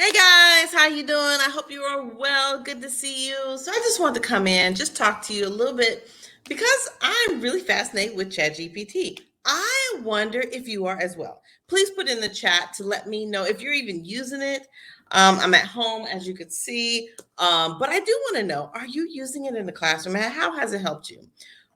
Hey guys, how you doing? I hope you are well. Good to see you. So I just wanted to come in, just talk to you a little bit because I'm really fascinated with ChatGPT. I wonder if you are as well. Please put in the chat to let me know if you're even using it. I'm at home, as you could see, but I do want to know: are you using it in the classroom? And how has it helped you?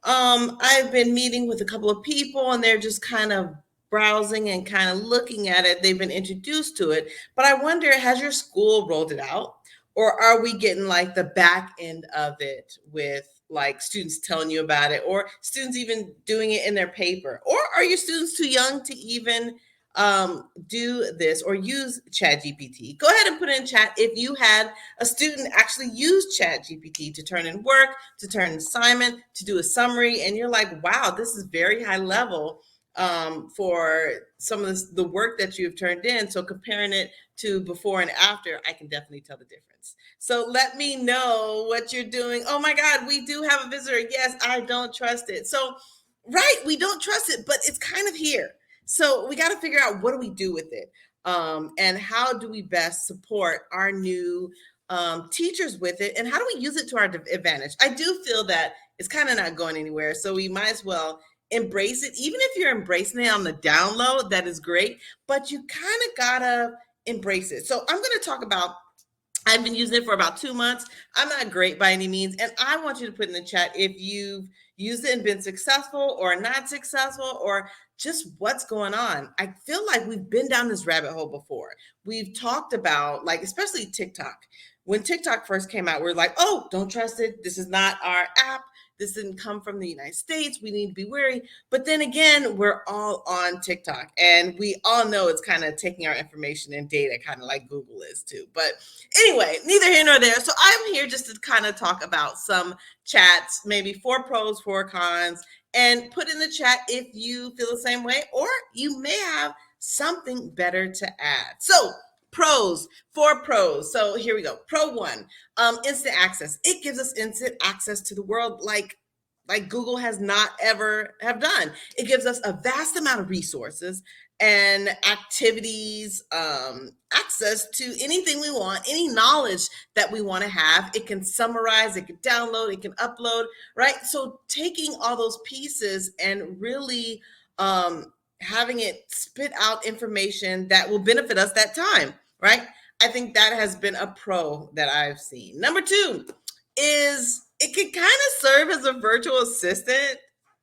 I've been meeting with a couple of people, and they're just kind of browsing and kind of looking at it. They've been introduced to it, but I wonder, has your school rolled it out? Or are we getting like the back end of it with like students telling you about it, or students even doing it in their paper? Or are your students too young to even do this or use Chat GPT? Go ahead and put in chat if you had a student actually use Chat GPT to turn in work, to turn an assignment, to do a summary, and you're like, wow, this is very high level for some of the work that you've turned in. So comparing it to before and after, I can definitely tell the difference. So let me know what you're doing. Oh my God, we do have a visitor. Yes, I don't trust it. So, right, we don't trust it, but it's kind of here. So we got to figure out, what do we do with it? And how do we best support our new teachers with it? And how do we use it to our advantage? I do feel that it's kind of not going anywhere. So we might as well embrace it. Even if you're embracing it on the download, that is great, but you kind of gotta embrace it. So I'm going to talk about, I've been using it for about 2 months. I'm not great by any means, and I want you to put in the chat if you've used it and been successful or not successful, or just what's going on. I feel like we've been down this rabbit hole before. We've talked about, like, especially TikTok. When TikTok first came out, we are like, oh, don't trust it. This is not our app. This didn't come from the United States. We need to be wary. But then again, we're all on TikTok, and we all know it's kind of taking our information and data, kind of like Google is too. But anyway, neither here nor there. So I'm here just to kind of talk about some chats, maybe 4 pros, 4 cons, and put in the chat if you feel the same way, or you may have something better to add. So pros, 4 pros. So here we go. Pro one, instant access. It gives us instant access to the world like Google has not ever have done. It gives us a vast amount of resources and activities, access to anything we want, any knowledge that we want to have. It can summarize, it can download, it can upload, right? So taking all those pieces and really having it spit out information that will benefit us that time, right? I think that has been a pro that I've seen. Number two is it can kind of serve as a virtual assistant.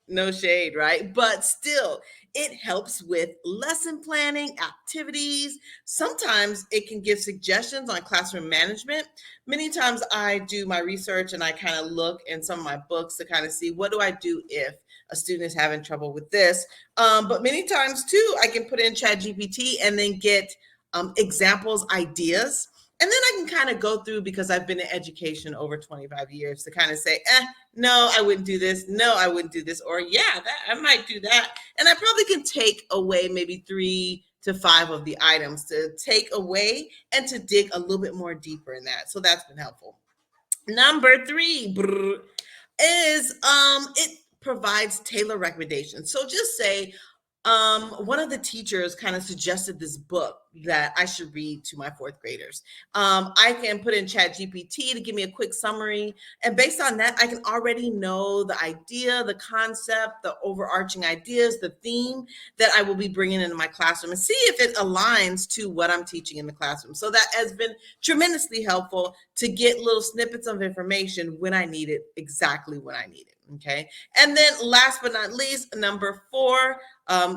No shade, right? But still, it helps with lesson planning, activities. Sometimes it can give suggestions on classroom management. Many times I do my research and I kind of look in some of my books to kind of see, what do I do if a student is having trouble with this? But many times too, I can put in Chat GPT and then get examples, ideas. And then I can kind of go through, because I've been in education over 25 years, to kind of say, no, I wouldn't do this. No, I wouldn't do this. Or yeah, that I might do that. And I probably can take away maybe 3 to 5 of the items to take away and to dig a little bit more deeper in that. So that's been helpful. Number 3 is it provides tailored recommendations. So just say, one of the teachers kind of suggested this book that I should read to my 4th graders. I can put in Chat GPT to give me a quick summary. And based on that, I can already know the idea, the concept, the overarching ideas, the theme that I will be bringing into my classroom, and see if it aligns to what I'm teaching in the classroom. So that has been tremendously helpful to get little snippets of information when I need it, exactly when I need it. Okay. And then last but not least, number 4,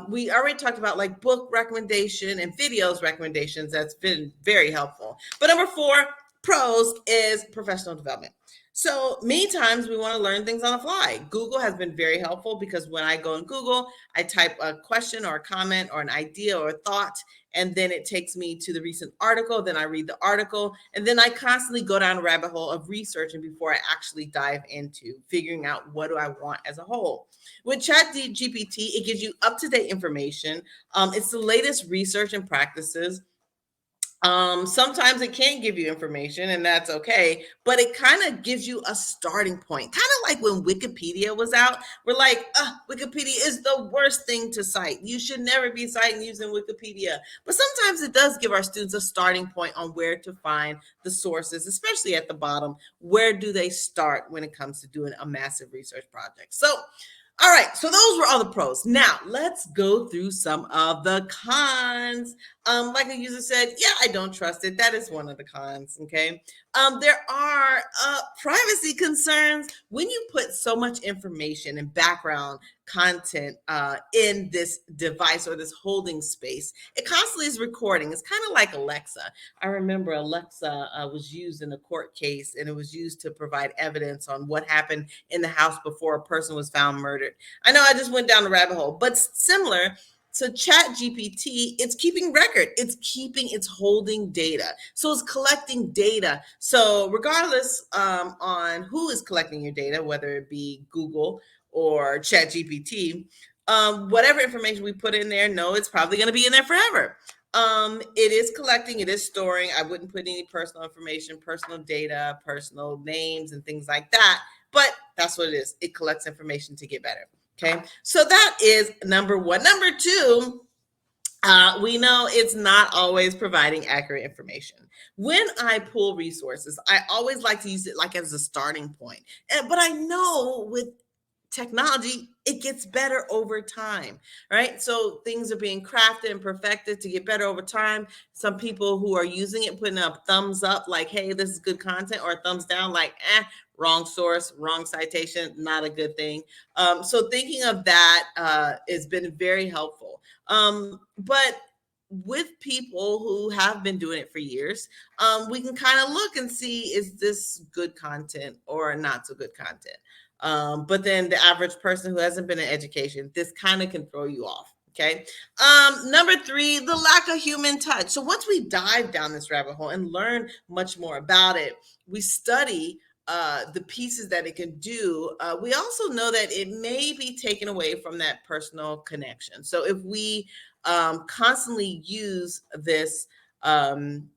we already talked about like book recommendation and videos recommendations. That's been very helpful. But number 4, pros, is professional development. So many times we want to learn things on the fly. Google has been very helpful, because when I go in Google, I type a question or a comment or an idea or a thought, and then it takes me to the recent article. Then I read the article, and then I constantly go down a rabbit hole of researching before I actually dive into figuring out what do I want as a whole. With Chat GPT, it gives you up-to-date information. It's the latest research and practices. Sometimes it can't give you information, and that's okay, but it kind of gives you a starting point. Kind of like when Wikipedia was out, we're like, Wikipedia is the worst thing to cite. You should never be citing using Wikipedia. But sometimes it does give our students a starting point on where to find the sources, especially at the bottom. Where do they start when it comes to doing a massive research project? So, all right, so those were all the pros. Now let's go through some of the cons. Like a user said, yeah, I don't trust it. That is one of the cons. Okay. There are privacy concerns when you put so much information and background content in this device or this holding space. It constantly is recording. It's kind of like Alexa. I remember Alexa was used in a court case, and it was used to provide evidence on what happened in the house before a person was found murdered. I know I just went down the rabbit hole, but similar. So ChatGPT, it's keeping record. It's holding data. So it's collecting data. So regardless on who is collecting your data, whether it be Google or ChatGPT, whatever information we put in there, no, it's probably going to be in there forever. It is collecting, it is storing. I wouldn't put any personal information, personal data, personal names, and things like that. But that's what it is. It collects information to get better. Okay, so that is number one. Number two, we know it's not always providing accurate information. When I pull resources, I always like to use it like as a starting point. But I know with technology, it gets better over time, right? So things are being crafted and perfected to get better over time. Some people who are using it, putting up thumbs up like, hey, this is good content, or thumbs down like, wrong source, wrong citation, not a good thing. So thinking of that has been very helpful. But with people who have been doing it for years, we can kind of look and see, is this good content or not so good content? But then the average person who hasn't been in education, this kind of can throw you off. Okay. Number three, the lack of human touch. So once we dive down this rabbit hole and learn much more about it, we study the pieces that it can do. We also know that it may be taken away from that personal connection. So if we constantly use this and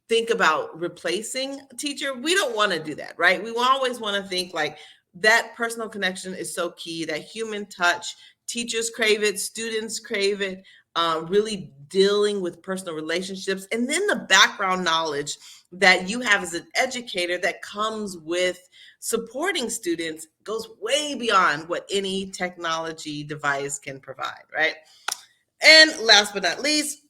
think about replacing a teacher, we don't want to do that, right? We always want to think like that personal connection is so key, that human touch. Teachers crave it, students crave it, really dealing with personal relationships. And then the background knowledge that you have as an educator that comes with supporting students goes way beyond what any technology device can provide, right? And last but not least,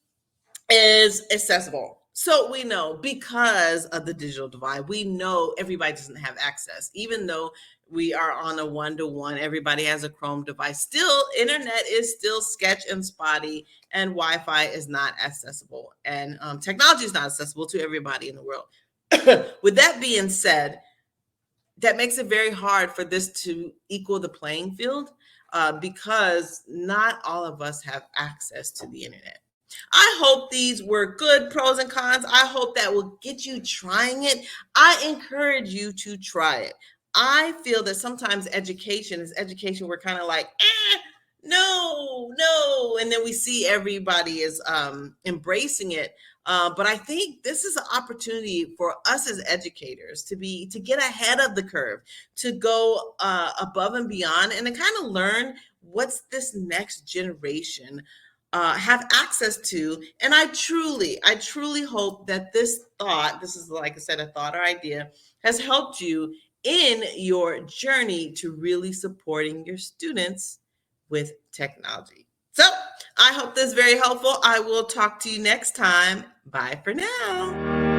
is accessible. So we know, because of the digital divide, we know everybody doesn't have access. Even though we are on a one-to-one, everybody has a Chrome device. Still, internet is still sketch and spotty, and Wi-Fi is not accessible. And technology is not accessible to everybody in the world. With that being said, that makes it very hard for this to equal the playing field because not all of us have access to the internet. I hope these were good pros and cons. I hope that will get you trying it. I encourage you to try it. I feel that sometimes education is education. We're kind of like, no, no. And then we see everybody is embracing it. But I think this is an opportunity for us as educators to get ahead of the curve, to go above and beyond, and to kind of learn what's this next generation have access to. And I truly hope that this is, like I said, a thought or idea, has helped you in your journey to really supporting your students with technology. So I hope this is very helpful. I will talk to you next time. Bye for now.